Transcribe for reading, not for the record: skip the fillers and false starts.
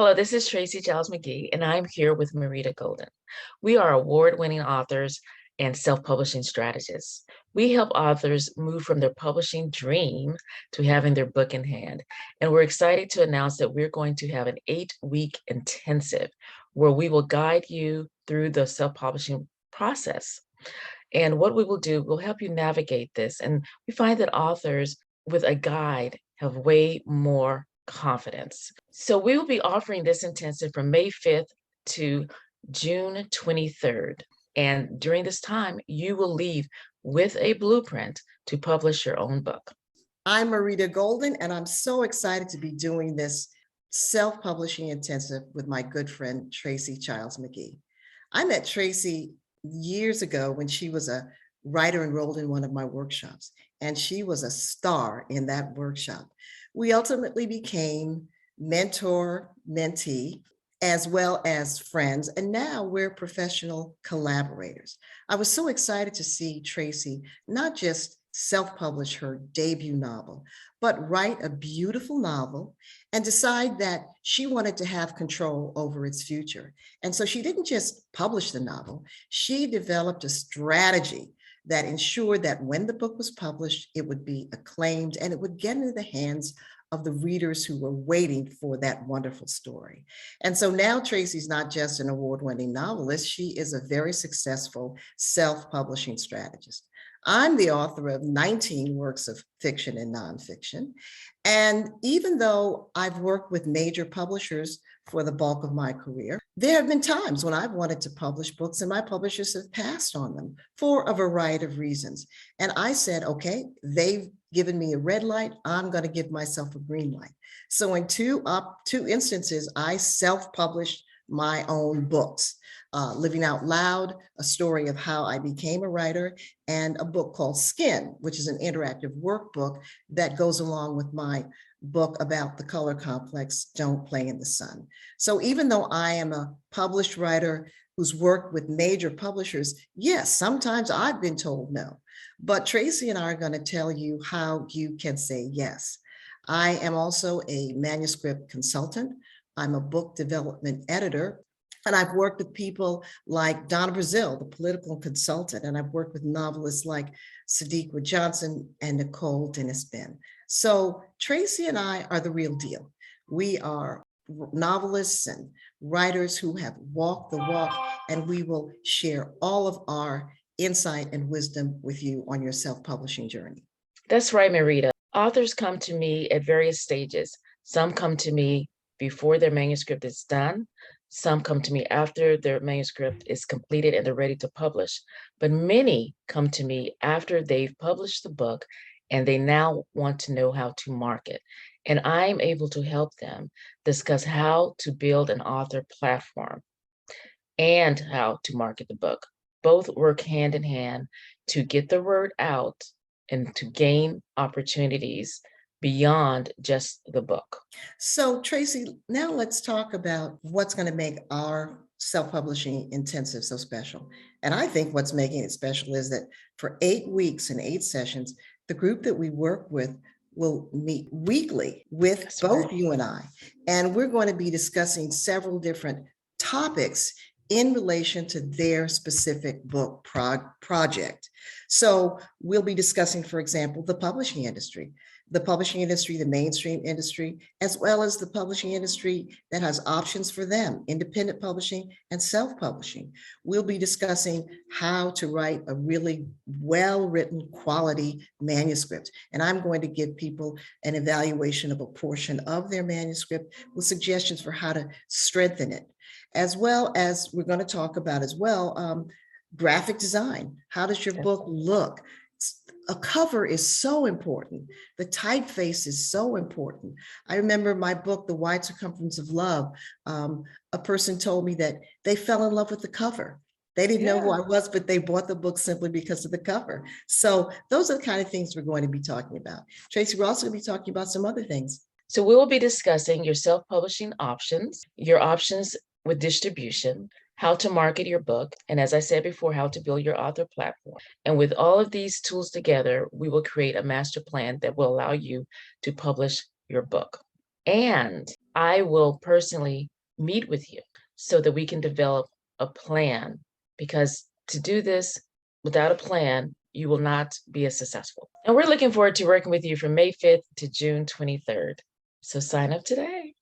Hello, this is Tracy Giles McGee, and I'm here with Marita Golden. We are award-winning authors and self-publishing strategists. We help authors move from their publishing dream to having their book in hand. And we're excited to announce that we're going to have an 8-week intensive where we will guide you through the self-publishing process. And what we will do, we'll help you navigate this. And we find that authors with a guide have way more confidence. So we will be offering this intensive from May 5th to June 23rd. And during this time, you will leave with a blueprint to publish your own book. I'm Marita Golden, and I'm so excited to be doing this self-publishing intensive with my good friend, Tracy Childs McGee. I met Tracy years ago when she was a writer enrolled in one of my workshops, and she was a star in that workshop. We ultimately became mentor, mentee, as well as friends, and now we're professional collaborators. I was so excited to see Tracy not just self-publish her debut novel, but write a beautiful novel and decide that she wanted to have control over its future. And so she didn't just publish the novel, she developed a strategy that ensured that when the book was published, it would be acclaimed and it would get into the hands of the readers who were waiting for that wonderful story. And so now Tracy's not just an award-winning novelist, she is a very successful self-publishing strategist. I'm the author of 19 works of fiction and nonfiction. And even though I've worked with major publishers for the bulk of my career, there have been times when I've wanted to publish books and my publishers have passed on them for a variety of reasons. And I said, okay, they've given me a red light, I'm going to give myself a green light. So in two instances, I self-published my own books. Living Out Loud, a story of how I became a writer, and a book called Skin, which is an interactive workbook that goes along with my book about the color complex, Don't Play in the Sun. So even though I am a published writer who's worked with major publishers, yes, sometimes I've been told no, but Tracy and I are going to tell you how you can say yes. I am also a manuscript consultant. I'm a book development editor. And I've worked with people like Donna Brazil, the political consultant, and I've worked with novelists like Sadiqa Johnson and Nicole Dennis Ben. So Tracy and I are the real deal. We are novelists and writers who have walked the walk, and we will share all of our insight and wisdom with you on your self-publishing journey. That's right, Marita. Authors come to me at various stages. Some come to me before their manuscript is done. Some come to me after their manuscript is completed and they're ready to publish. But many come to me after they've published the book and they now want to know how to market. And I'm able to help them discuss how to build an author platform and how to market the book. Both work hand in hand to get the word out and to gain opportunities beyond just the book. So Tracy, now let's talk about what's going to make our self-publishing intensive so special. And I think what's making it special is that for 8 weeks and 8 sessions, the group that we work with will meet weekly with That's both right. you and I. And we're going to be discussing several different topics in relation to their specific book project. So we'll be discussing, for example, the publishing industry, the mainstream industry, as well as the publishing industry that has options for them, independent publishing and self-publishing. We'll be discussing how to write a really well-written quality manuscript. And I'm going to give people an evaluation of a portion of their manuscript with suggestions for how to strengthen it. As well as we're going to talk about as well, graphic design. How does your book look? A cover is so important. The typeface is so important. I remember my book, The Wide Circumference of Love, a person told me that they fell in love with the cover. They didn't know who I was, but they bought the book simply because of the cover. So those are the kind of things we're going to be talking about. Tracy, we're also going to be talking about some other things. So we will be discussing your self-publishing options, your options with distribution, how to market your book, and as I said before, how to build your author platform. And with all of these tools together, we will create a master plan that will allow you to publish your book. And I will personally meet with you so that we can develop a plan, because to do this without a plan, you will not be as successful. And we're looking forward to working with you from May 5th to June 23rd. So sign up today.